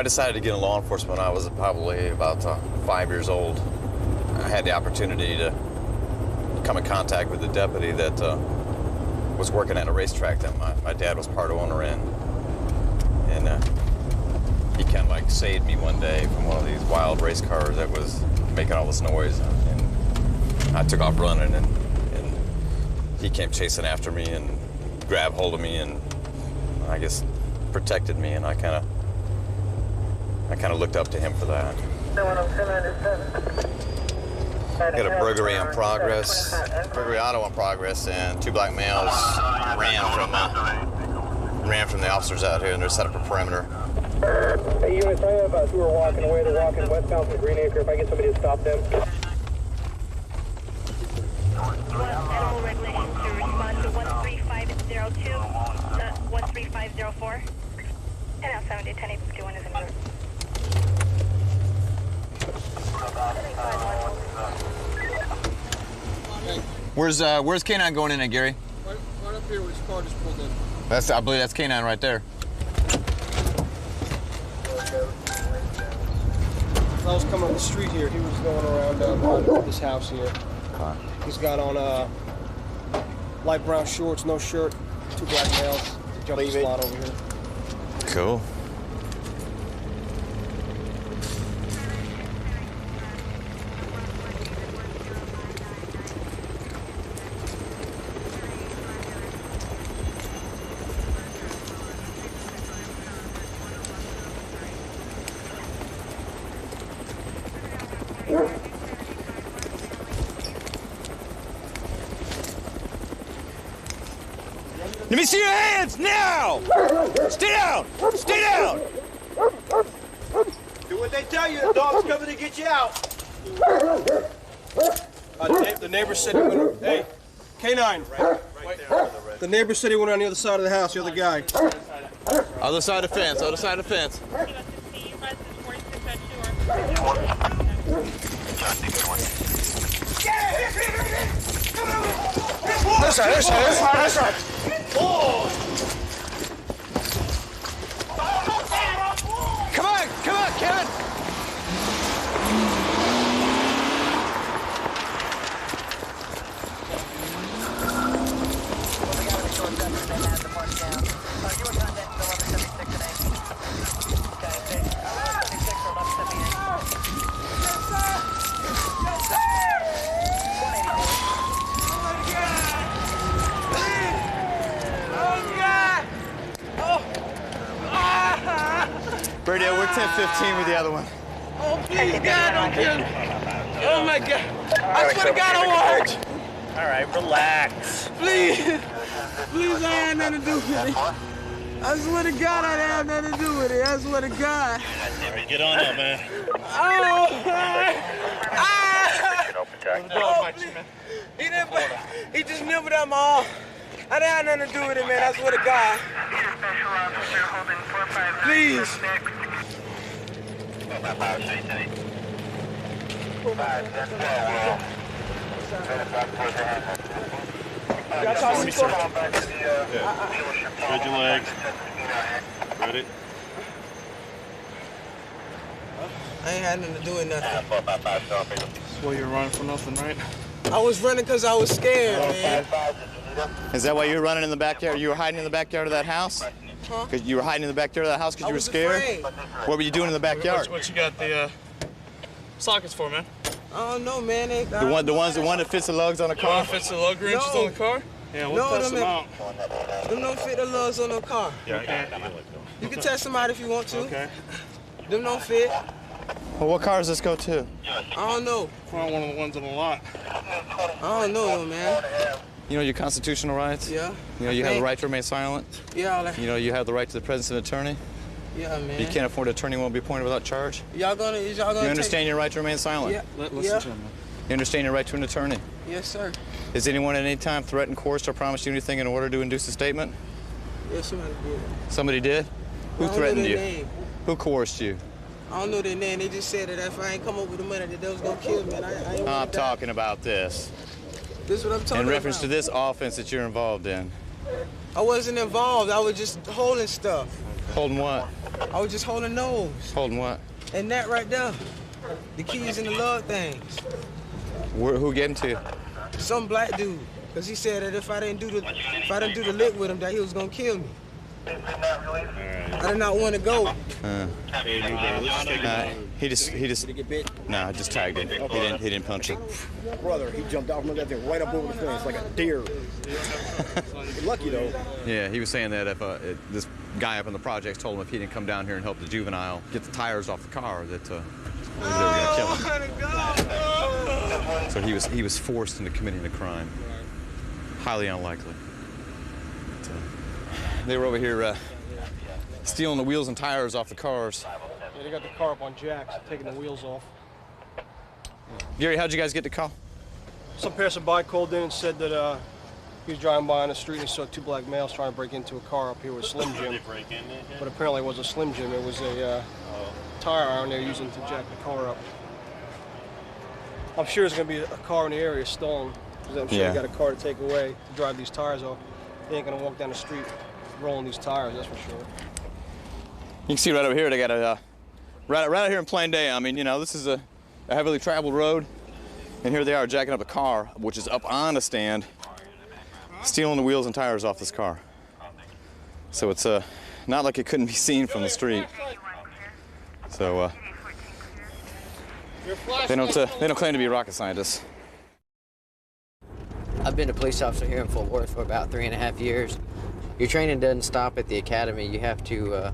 I decided to get in law enforcement when I was probably about 5 years old. I had the opportunity to come in contact with a deputy that was working at a racetrack that my dad was part owner in. And he kind of like saved me one day from one of these wild race cars that was making all this noise. And I took off running, and he came chasing after me and grabbed hold of me and I guess protected me, and I kind of looked up to him for that. Got a burglary in progress, burglary auto in progress, and two black males ran from the officers out here, and they're set up a perimeter. Hey, units, I have who are walking away. They're walking westbound from Greenacre. If I get somebody to stop them. Animal regulations to respond to 13502, 13504. And now 70 1051 is en route. Where's K9 going in at, Gary? Right up here where his car just pulled in. I believe that's K9 right there. I was coming up the street here. He was going around this house here. Okay. He's got on light brown shorts, no shirt, two black males. Jumping the slot over here. Cool. Let me see your hands now! Stay down! Stay down! Do what they tell you, the dog's coming to get you out. The neighbor said he went. Hey, K9. Right there. The neighbor said he went on the other side of the house. The other guy. Other side of the fence. Other side of the fence. This side. Come on, Kevin! Birdie, we're 10-15 with the other one. Oh, please, God, don't kill me. Oh, my God. I swear to God, I won't hurt you. All right, relax. Please. Please, I had nothing to do with it. I swear to God, I didn't have nothing to do with it. I swear to God. Get on up, man. Oh, please. He just nibbled at my arm. I didn't have nothing to do with it, man. I swear to God. Please. Spread your legs. Ready? I ain't had nothing to do with nothing. Well, you're running for nothing, right? I was running because I was scared, man. Is that why you were running in the backyard? You were hiding in the backyard of that house? Huh? Because you were hiding in the backyard of that house because you were scared? Afraid. What were you doing in the backyard? What you got the sockets for, man? I don't know, man. The one that fits the lugs on the The car? one fits the lug wrenches No. on the car? Yeah, we'll No, test them out. Them don't fit the lugs on no car. Yeah, okay. You can test them out if you want to. Okay. Them don't fit. Well, what car does this go to? I don't know. Find one of the ones on the lot. I don't know, though, man. You know your constitutional rights? Yeah. You know you have the Man. right to remain silent? Yeah, like, You know you have the right to the presence of an attorney? yeah, man. You can't afford an attorney who won't be appointed without charge? Is y'all gonna You understand your right to remain silent? Yeah. Listen Yeah. to him, man. You understand your right to an attorney? Yes, sir. Has anyone at any time threatened, coerced, or promised you anything in order to induce a statement? Yes, somebody did. Somebody did? Who I don't threatened know you? their name. Who coerced you? I don't know their name. They just said that if I ain't come up with the money, that they was gonna kill me. And I ain't wanna I'm die. talking about this. This is what I'm talking In reference about. to this offense that you're involved in. I wasn't involved. I was just holding stuff. Holding what? I was just holding those. Holding what? And that right there. The keys and the lug things. Who getting to you? Some black dude. Cause he said that if I didn't do the lick with him, that he was gonna kill me. I did not want to go. He just. Did he get bit? Nah, just tagged him. He didn't punch him. Brother, he jumped out from that thing right up over the fence like a deer. Lucky though. Yeah, he was saying that if this guy up in the projects told him if he didn't come down here and help the juvenile get the tires off the car, that they were gonna kill him. So he was forced into committing a crime. Highly unlikely. They were over here stealing the wheels and tires off the cars. Yeah, they got the car up on jacks, taking the wheels off. Gary, how'd you guys get the call? Some passerby called in and said that he was driving by on the street and he saw two black males trying to break into a car up here with Slim Jim. But apparently it wasn't Slim Jim, it was a tire iron they were using to jack the car up. I'm sure there's going to be a car in the area stolen, because I'm sure they got a car to take away to drive these tires off. They ain't going to walk down the street rolling these tires, that's for sure. You can see right over here, they got a, right out here in plain day. I mean, you know, this is a heavily traveled road, and here they are jacking up a car, which is up on a stand, stealing the wheels and tires off this car. So it's not like it couldn't be seen from the street. So they don't claim to be rocket scientists. I've been a police officer here in Fort Worth for about 3.5 years. Your training doesn't stop at the academy. You have to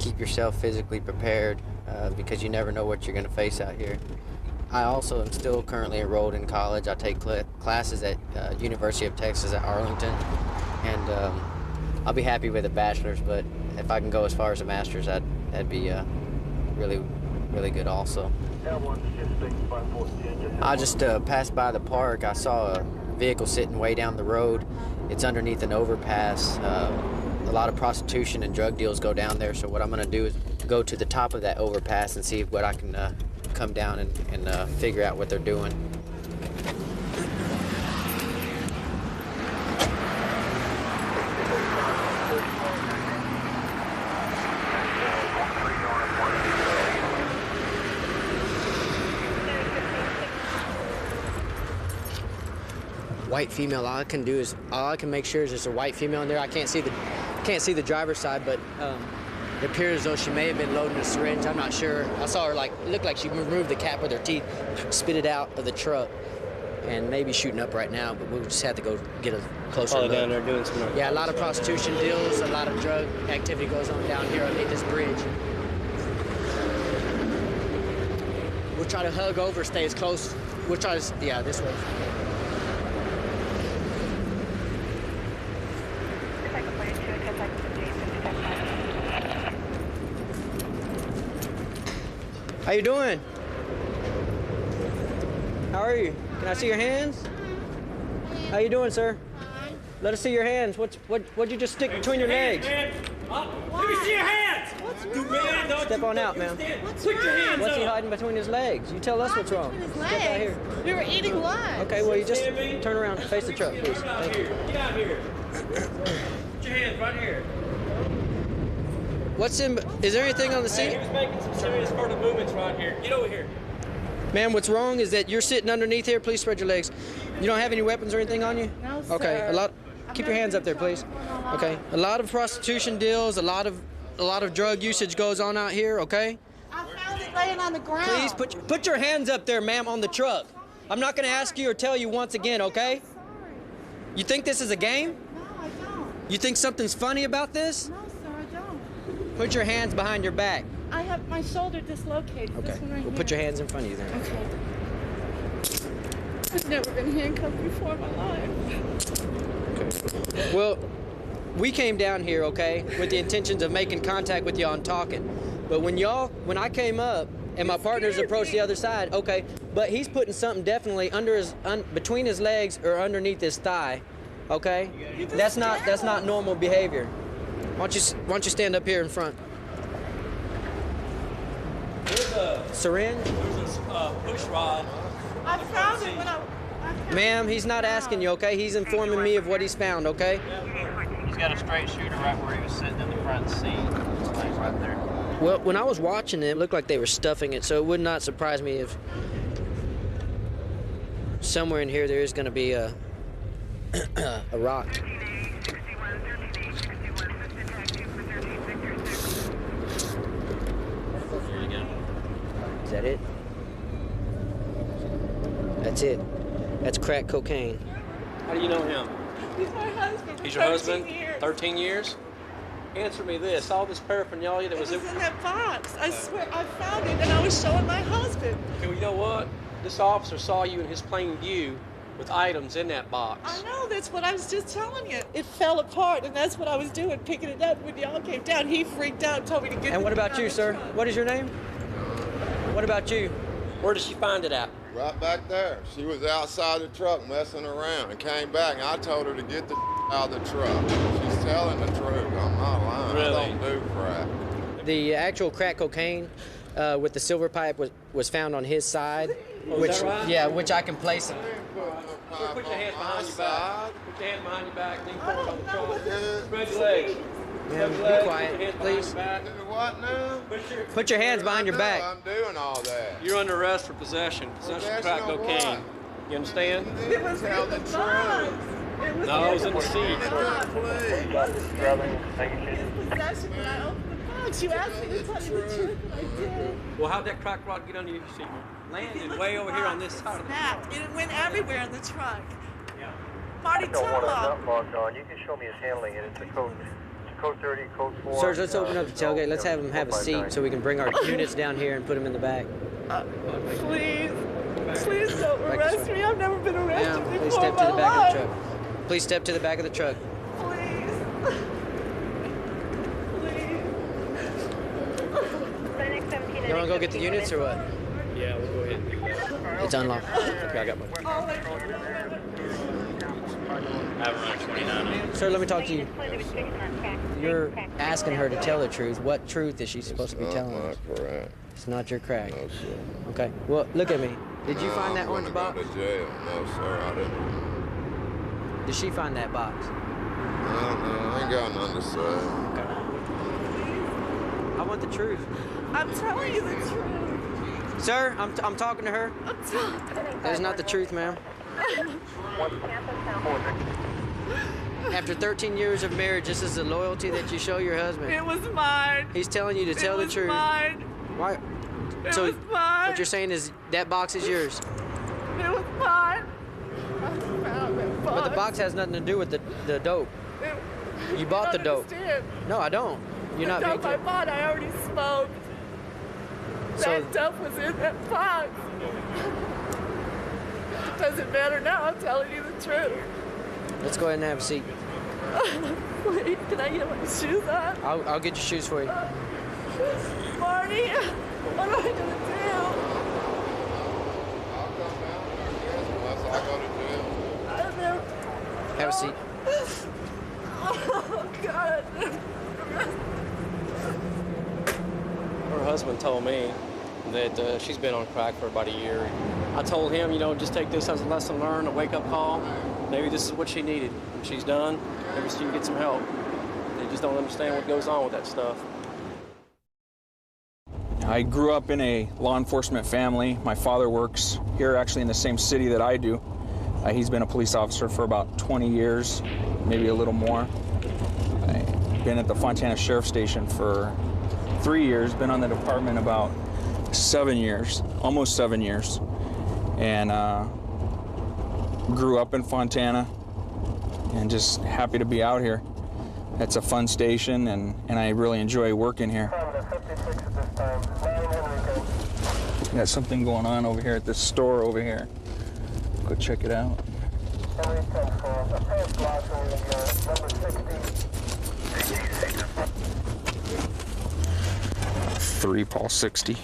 keep yourself physically prepared because you never know what you're going to face out here. I also am still currently enrolled in college. I take classes at University of Texas at Arlington, and I'll be happy with a bachelor's, but if I can go as far as a master's, that'd be really, really good also. I just passed by the park. I saw a vehicle sitting way down the road. It's underneath an overpass. A lot of prostitution and drug deals go down there, so what I'm going to do is go to the top of that overpass and see what I can come down and figure out what they're doing. White female. All I can make sure is there's a white female in there. I can't see the driver's side, but it appears as though she may have been loading a syringe. I'm not sure. I saw her it looked like she removed the cap with her teeth, spit it out of the truck, and maybe shooting up right now. But we'll just have to go get a closer look. Down there doing some. Yeah, a lot of prostitution deals, a lot of drug activity goes on down here underneath this bridge. We'll try to hug over, stay as close. We'll try to, yeah, this way. How you doing? How are you? Can I see your hands? How you doing, sir? Let us see your hands. What'd you just stick between your legs? Let me see your hands! Step on out, ma'am. What's wrong? What's he hiding between his legs? You tell us what's wrong. Step out here. We were eating lunch. Okay, well, you just turn around and face the truck, please. Thank you. Get out here. Put your hands right here. Is there anything on the seat? He was making some serious carnal movements right here. Get over here. Ma'am, what's wrong is that you're sitting underneath here. Please spread your legs. You don't have any weapons or anything on you? No, sir. Okay, keep your hands up there, please. Okay, a lot of prostitution deals, a lot of drug usage goes on out here, okay? I found it laying on the ground. Please put your hands up there, ma'am, on the truck. I'm not going to ask you or tell you once again, okay? You think this is a game? No, I don't. You think something's funny about this? No, sir, I don't. Put your hands behind your back. I have my shoulder dislocated. Okay, This one right well, here. put your hands in front of you then. Okay. I've never been handcuffed before in my life. Okay. Well, we came down here, okay, with the intentions of making contact with y'all and talking. But when I came up and my partners approached the other side, okay, but he's putting something definitely between his legs or underneath his thigh, okay? That's not normal behavior. Why don't you stand up here in front? There's a syringe? There's a push rod. I found it when I Ma'am, he's not asking you, okay? He's informing me of what he's found, okay? He's got a straight shooter right where he was sitting in the front seat. Like right there. Well, when I was watching them, it looked like they were stuffing it, so it would not surprise me if somewhere in here there is going to be a a rock. Is that it? That's it. That's crack cocaine. How do you know him? He's my husband. He's your husband? 13 years. 13 years? Answer me this. All this paraphernalia that was in that box. I swear I found it and I was showing my husband. Well, you know what? This officer saw you in his plain view with items in that box. I know, that's what I was just telling you. It fell apart and that's what I was doing, picking it up when y'all came down. He freaked out and told me to get And what about you, sir? What is your name? What about you? Where did she find it at? Right back there. She was outside the truck messing around and came back, and I told her to get the out of the truck. She's telling the truth. I'm not lying. Really? I don't do crap. The actual crack cocaine with the silver pipe was found on his side. Oh, which, is that right? Yeah, which I can place. Put your hands behind your back. Put your hands behind your back. Lean forward on the truck. Spread your legs. Ma'am, be quiet, please. What now? Put your hands behind your back. I'm doing all that. You're under arrest for possession. Possession of crack Possession of cocaine. what? You understand? It was Tell in the the truth. box. No, it was in the seat. Possession when I opened the box. You asked me to tell you the truth and I did. Well, how'd that crack rod get under your seat? Landed way over here on this side of the truck. And it went everywhere in the truck. Marty, tell him. logged on. You can show me his handling it. It's a code 30, code 4. Sirs, let's open up the tailgate. Let's have him have a seat so we can bring our units down here and put them in the back. Please. Please don't arrest me. I've never been arrested Please before step in to my the back of the life. truck. Please step to the back of the truck. Please. You want to go get the units or what? Yeah, we'll go ahead. It's unlocked. Okay, I got my. I have around 29 on it. Sir, let me talk to you. You're asking her to tell the truth. What truth is she supposed to be telling us? Not correct. It's not your crack. No, sir. Okay. Well, look at me. Did you find that I'm orange gonna box? go to jail. No, sir, I didn't. Did she find that box? I don't know. I ain't got nothing to say. Okay. I want the truth. I'm telling you the truth. Sir, I'm talking to her. I'm telling That is not the truth, ma'am. After 13 years of marriage, this is the loyalty that you show your husband. It was mine. He's telling you to tell the truth. Mine. Why? It So was mine. what you're saying is that box is yours. It was mine. I found that box. But the box has nothing to do with the dope. You bought the dope. Understand. No, I don't. You're not The being dope I bought, I already smoked. So- That dope was in that box. It doesn't matter now. I'm telling you the truth. Let's go ahead and have a seat. Wait, can I get my shoes on? I'll get your shoes for you. Marty, what am I gonna do? I'll come down unless I go to jail. I never. Have a seat. Oh God. Her husband told me that she's been on crack for about a year. I told him, just take this as a lesson learned, a wake-up call. Maybe this is what she needed. When she's done, maybe she can get some help. They just don't understand what goes on with that stuff. I grew up in a law enforcement family. My father works here actually in the same city that I do. He's been a police officer for about 20 years, maybe a little more. I've been at the Fontana Sheriff Station for 3 years, been on the department about 7 years, almost 7 years. And grew up in Fontana and just happy to be out here. It's a fun station and I really enjoy working here. Got something going on over here at this store over here. Go check it out. 3 Paul 60.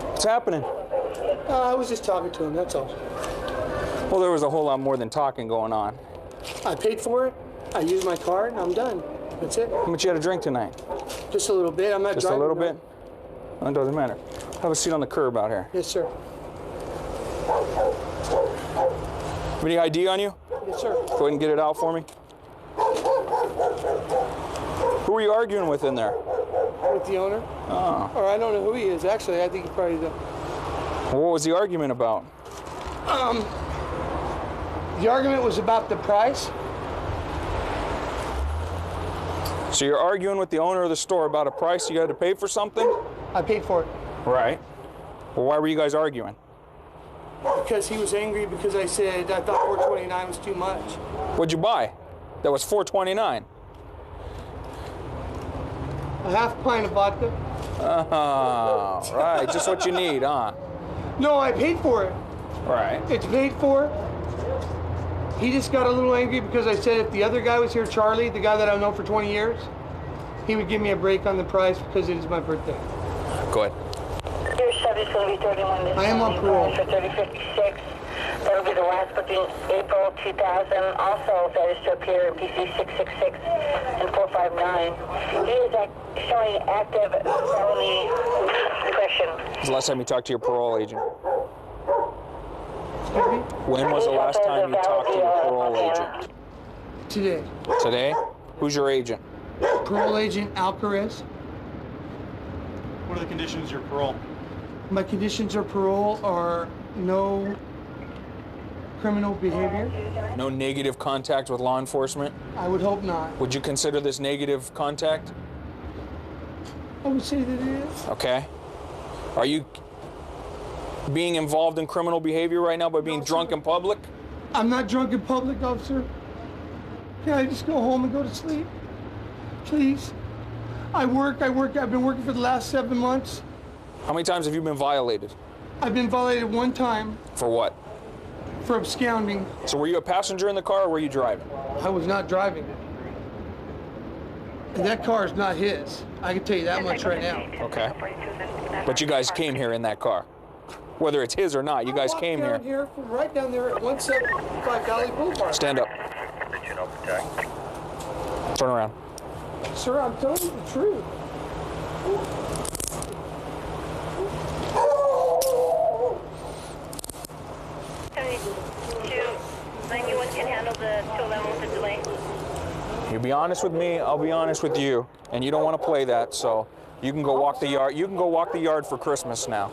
What's happening? I was just talking to him, that's all. Well, there was a whole lot more than talking going on. I paid for it, I used my card, and I'm done. That's it. How much you had to drink tonight? Just a little bit. I'm not Just a driving. little no. bit? Well, it doesn't matter. Have a seat on the curb out here. Yes, sir. Have any ID on you? Yes, sir. Go ahead and get it out for me. Who were you arguing with in there? With the owner? Oh. Or I don't know who he is. Actually, I think he probably does. Well, what was the argument about? The argument was about the price. So you're arguing with the owner of the store about a price you had to pay for something? I paid for it. Right. Well, why were you guys arguing? Because he was angry because I said I thought $4.29 was too much. What'd you buy? That was $4.29. A half pint of vodka. Oh, right. Just what you need, huh? No, I paid for it. Right. It's paid for. He just got a little angry because I said if the other guy was here, Charlie, the guy that I've known for 20 years, he would give me a break on the price because it is my birthday. Go ahead. Your Chevy's going to be 31. I am on parole. For 3056. That'll be the last booking, April 2000. Also, that is to appear in PC 666 and 459. He is showing active felony aggression. When's the last time you talked to your parole agent? Excuse me? When was the last time you talked to your parole agent? Today. Today? Who's your agent? Parole agent Alcarez. What are the conditions of your parole? My conditions of parole are no criminal behavior. No negative contact with law enforcement? I would hope not. Would you consider this negative contact? I would say that it is. Okay. Are you being involved in criminal behavior right now by being drunk in public? I'm not drunk in public, officer. Can I just go home and go to sleep? Please. I've been working for the last 7 months. How many times have you been violated? I've been violated one time For what? for absconding. So were you a passenger in the car or were you driving? I was not driving. And that car is not his. I can tell you that much right now. Okay. But you guys came here in that car. Whether it's his or not, you guys came down here. from right down there at 175 Valley Boulevard. Stand up. Turn around. Sir, I'm telling you the truth. Anyone can handle the 211 with the delay. You be honest with me, I'll be honest with you. And you don't want to play that, so you can go walk the yard. You can go walk the yard for Christmas now.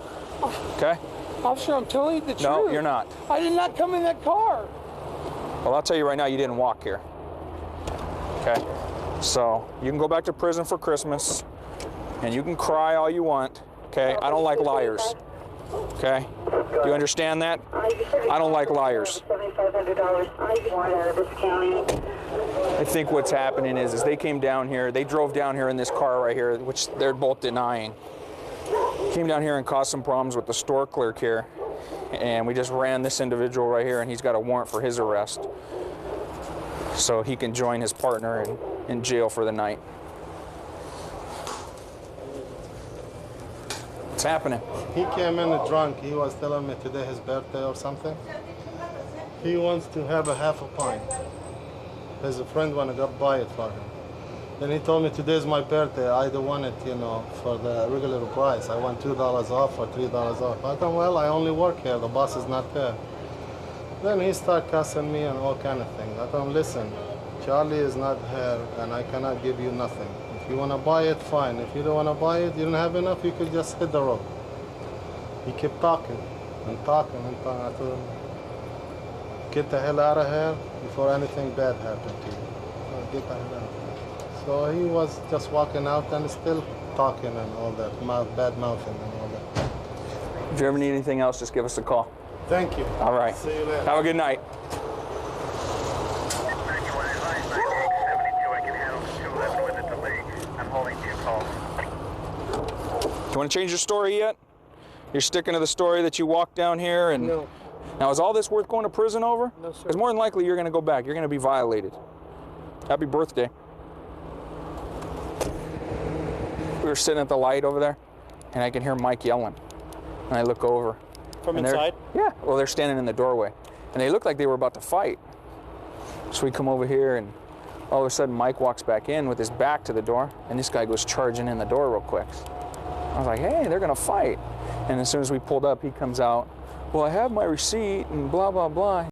Okay? Officer, I'm telling you the truth. No, you're not. I did not come in that car. Well, I'll tell you right now, you didn't walk here. Okay? So you can go back to prison for Christmas, and you can cry all you want. Okay? I don't like liars. Okay? Do you understand that? I don't like liars. I think what's happening is they came down here, they drove down here in this car right here, which they're both denying. Came down here and caused some problems with the store clerk here. And we just ran this individual right here, and he's got a warrant for his arrest. So he can join his partner in jail for the night. What's happening? He came in drunk. He was telling me today his birthday or something. He wants to have a half a pint. His friend wanna go buy it for him. Then he told me today's my birthday. I don't want it, for the regular price. I want $2 off or $3 off. I thought, well, I only work here. The boss is not there. Then he started cussing me and all kind of things. I told him, listen, Charlie is not here and I cannot give you nothing. If you want to buy it, fine. If you don't want to buy it, you don't have enough, you could just hit the road. He kept talking and talking and talking. I told him, get the hell out of here before anything bad happened to you. Get the hell out. So he was just walking out and still talking and all that, bad mouthing and all that. If you ever need anything else, just give us a call. Thank you. All right. See you later. Have a good night. You want to change your story yet? You're sticking to the story that you walked down here and... No. Now, is all this worth going to prison over? No, sir. Because more than likely you're going to go back. You're going to be violated. Happy birthday. We were sitting at the light over there, and I can hear Mike yelling. And I look over. From and they're- inside? Yeah. Well, they're standing in the doorway. And they look like they were about to fight. So we come over here, and All of a sudden, Mike walks back in with his back to the door, and this guy goes charging in the door real quick. I was like, hey, they're gonna fight. And as soon as we pulled up, he comes out, well, I have my receipt and blah, blah, blah.